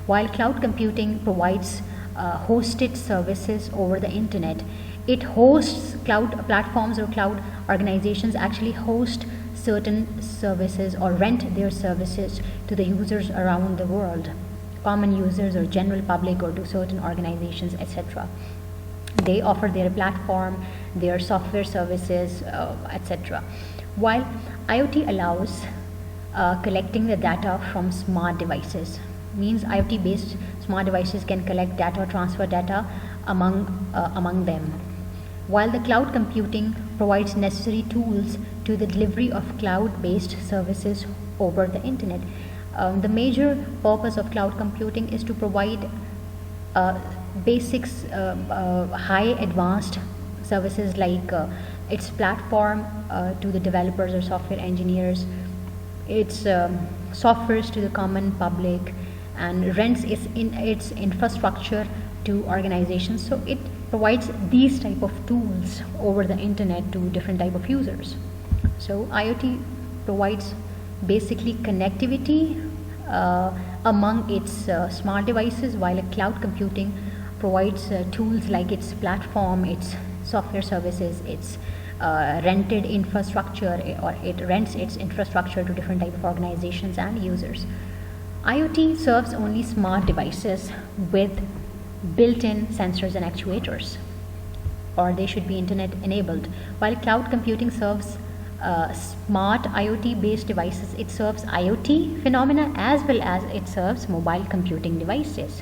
While cloud computing provides hosted services over the internet, it hosts cloud platforms, or cloud organizations actually host certain services or rent their services to the users around the world, common users or general public, or to certain organizations, etc. They offer their platform, their software services, etc. While IoT allows collecting the data from smart devices, means IoT based smart devices can collect data, transfer data among them, while the cloud computing provides necessary tools to the delivery of cloud-based services over the internet. The major purpose of cloud computing is to provide basics, high advanced services like its platform to the developers or software engineers, its softwares to the common public, and rents its infrastructure to organizations. So it provides these type of tools over the internet to different type of users. So IoT provides basically connectivity among its smart devices, while a cloud computing provides tools like its platform, its software services, its rented infrastructure, or it rents its infrastructure to different type of organizations and users. IoT serves only smart devices with built-in sensors and actuators, or they should be internet enabled, while cloud computing serves smart IoT based devices. It serves IoT phenomena as well as it serves mobile computing devices.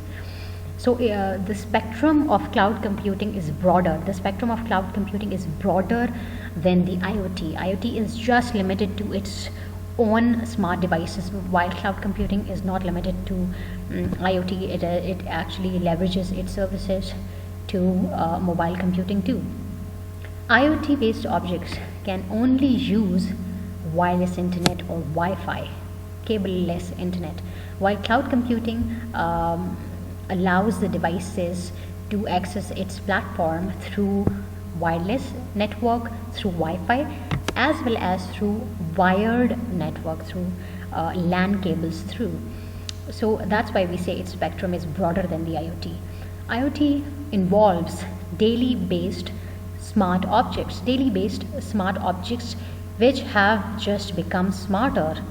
So the spectrum of cloud computing is broader. The spectrum of cloud computing is broader than the IoT. IoT is just limited to its own smart devices, while cloud computing is not limited to IoT. It actually leverages its services to mobile computing too. IoT based objects can only use wireless internet or Wi-Fi, cable-less internet, while cloud computing allows the devices to access its platform through wireless network, through Wi-Fi, as well as through wired network, through LAN cables through. So that's why we say its spectrum is broader than the IoT. IoT involves daily based smart objects which have just become smarter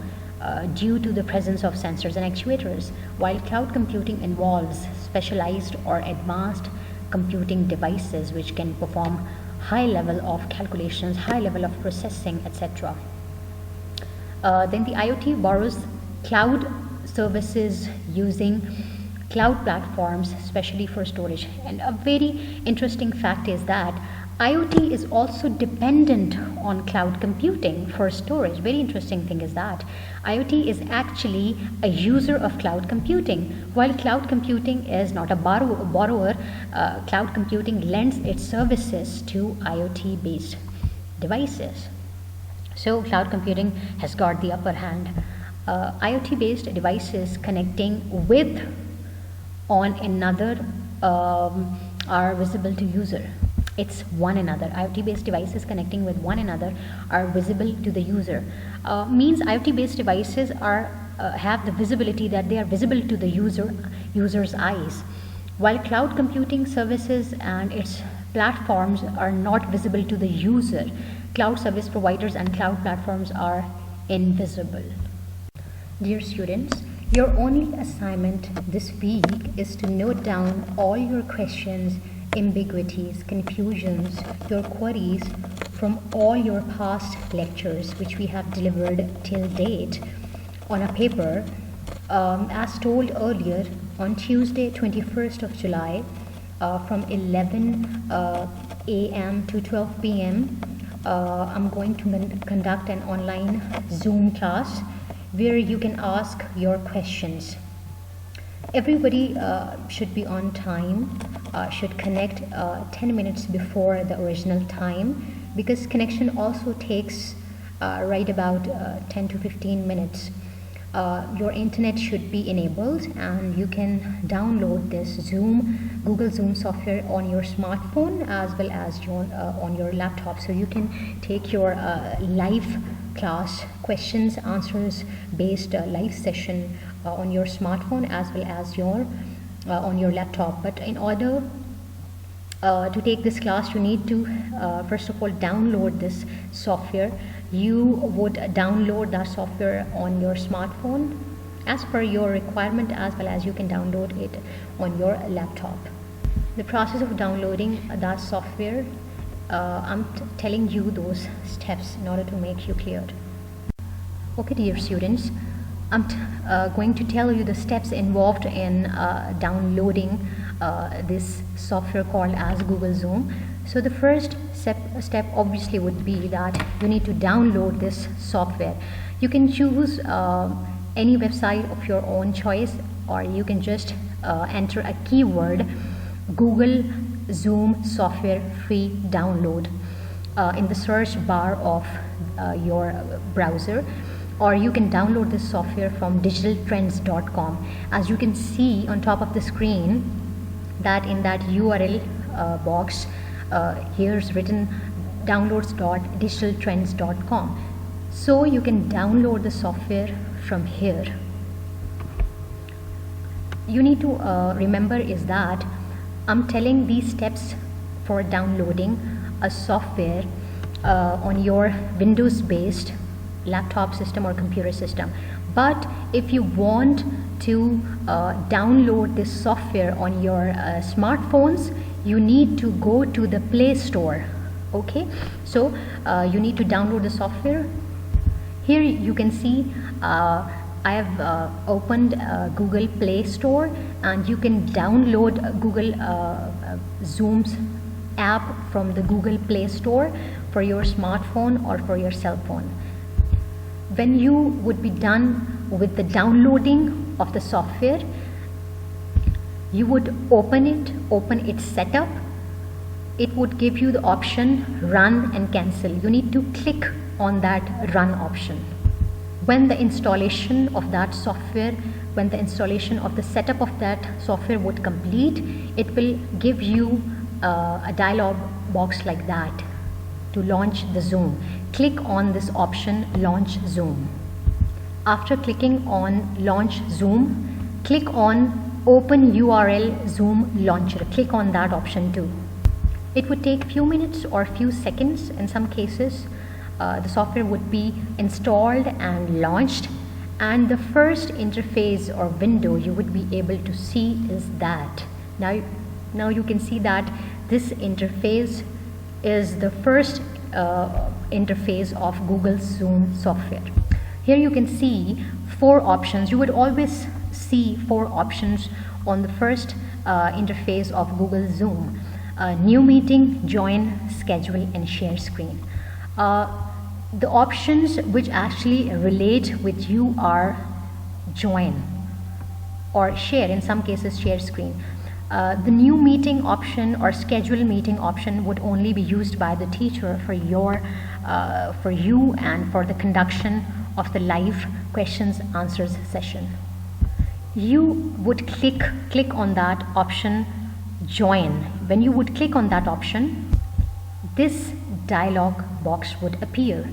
due to the presence of sensors and actuators, while cloud computing involves specialized or advanced computing devices which can perform high level of calculations, high level of processing, etc. Then the IoT borrows cloud services using cloud platforms, especially for storage. And a very interesting fact is that IoT is also dependent on cloud computing for storage. Very interesting thing is that IoT is actually a user of cloud computing, while cloud computing is not a borrower. Cloud computing lends its services to IoT based devices. So cloud computing has got the upper hand. IoT based devices connecting with on another are visible to user. It's one another. IoT-based devices connecting with one another are visible to the user. Means IoT-based devices are have the visibility that they are visible to the user's eyes, while cloud computing services and its platforms are not visible to the user. Cloud service providers and cloud platforms are invisible. Dear students, your only assignment this week is to note down all your questions, ambiguities, confusions, your queries from all your past lectures which we have delivered till date on a paper. As told earlier, on Tuesday 21st of July from 11 a.m. to 12 p.m. I'm going to conduct an online Zoom class where you can ask your questions. Everybody should be on time, should connect 10 minutes before the original time, because connection also takes right about 10 to 15 minutes. Your internet should be enabled and you can download this Google Zoom software on your smartphone as well as on your laptop, so you can take your live class questions answers based live session on your smartphone as well as on your laptop. But in order to take this class, you need to first of all download this software. You would download that software on your smartphone as per your requirement, as well as you can download it on your laptop. The process of downloading that software, I'm telling you those steps in order to make you clear. Okay, dear students, I'm going to tell you the steps involved in downloading this software called as Google Zoom. So the first step obviously would be that you need to download this software. You can choose any website of your own choice, or you can just enter a keyword Google Zoom software free download in the search bar of your browser, or you can download this software from digitaltrends.com. As you can see on top of the screen, that in that URL box here's written downloads.digitaltrends.com. So you can download the software from here. You need to remember is that I'm telling these steps for downloading a software on your Windows based laptop system or computer system. But if you want to download this software on your smartphones, you need to go to the Play Store. Okay, so you need to download the software. Here you can see I have opened Google Play Store, and you can download Google Zoom's app from the Google Play Store for your smartphone or for your cell phone. When you would be done with the downloading of the software, you would open its setup. It would give you the option run and cancel. You need to click on that run option. When the installation of that software, when the installation of the setup of that software would complete, it will give you a dialog box like that to launch the Zoom. Click on this option, Launch Zoom. After clicking on Launch Zoom, click on Open URL Zoom Launcher. Click on that option too. It would take few minutes or few seconds. In some cases, the software would be installed and launched, and the first interface or window you would be able to see is that. Now you can see that this interface is the first interface of Google Zoom software. Here you can see 4 options. You would always see 4 options on the first interface of Google Zoom. New meeting, join, schedule, and share screen. The options which actually relate with you are join or share, in some cases share screen. The new meeting option or schedule meeting option would only be used by the teacher for you and for the conduction of the live questions answers session. you would click on that option, join. When you would click on that option, this dialog box would appear,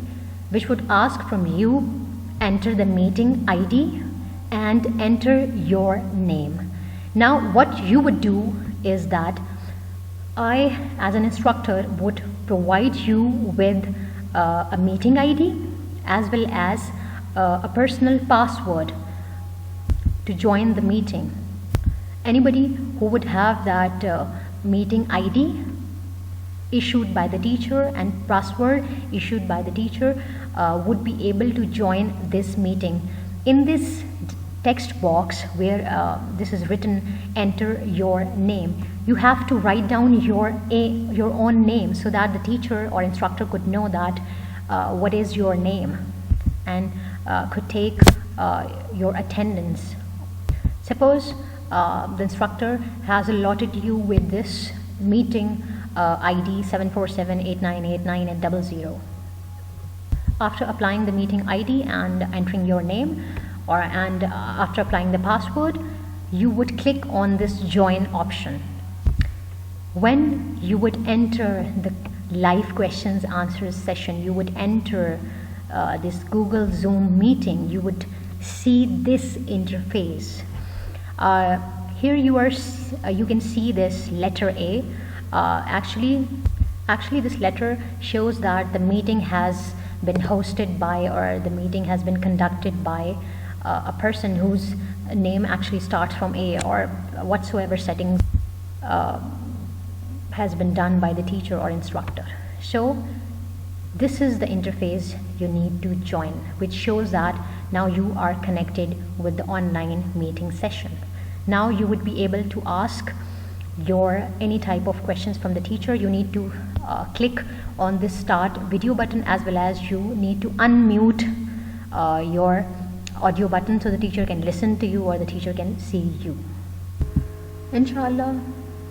which would ask from you, enter the meeting ID and enter your name. Now what you would do is that I, as an instructor, would provide you with a meeting ID as well as a personal password to join the meeting. Anybody who would have that meeting ID issued by the teacher and password issued by the teacher would be able to join this meeting. In this text box where this is written, enter your name, you have to write down your own name so that the teacher or instructor could know that what is your name and could take your attendance. Suppose the instructor has allotted you with this meeting ID 7478989 and 00. After applying the meeting ID and entering your name, and after applying the password, you would click on this join option. When you would enter the live questions answers session, you would enter this Google Zoom meeting, you would see this interface. Here you can see this letter A. Actually this letter shows that the meeting has been hosted by, or the meeting has been conducted by a person whose name actually starts from A, or whatsoever setting has been done by the teacher or instructor. So this is the interface you need to join, which shows that now you are connected with the online meeting session. Now you would be able to ask your any type of questions from the teacher. You need to click on this start video button, as well as you need to unmute your audio button so the teacher can listen to you or the teacher can see you. Inshallah,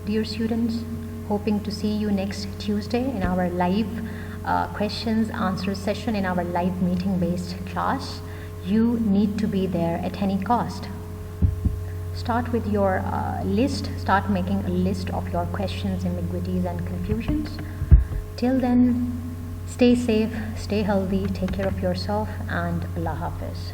dear students, hoping to see you next Tuesday in our live questions answers session, in our live meeting based class. You need to be there at any cost. Start with your list, start making a list of your questions, ambiguities and confusions. Till then, stay safe, stay healthy, take care of yourself, and Allah Hafiz.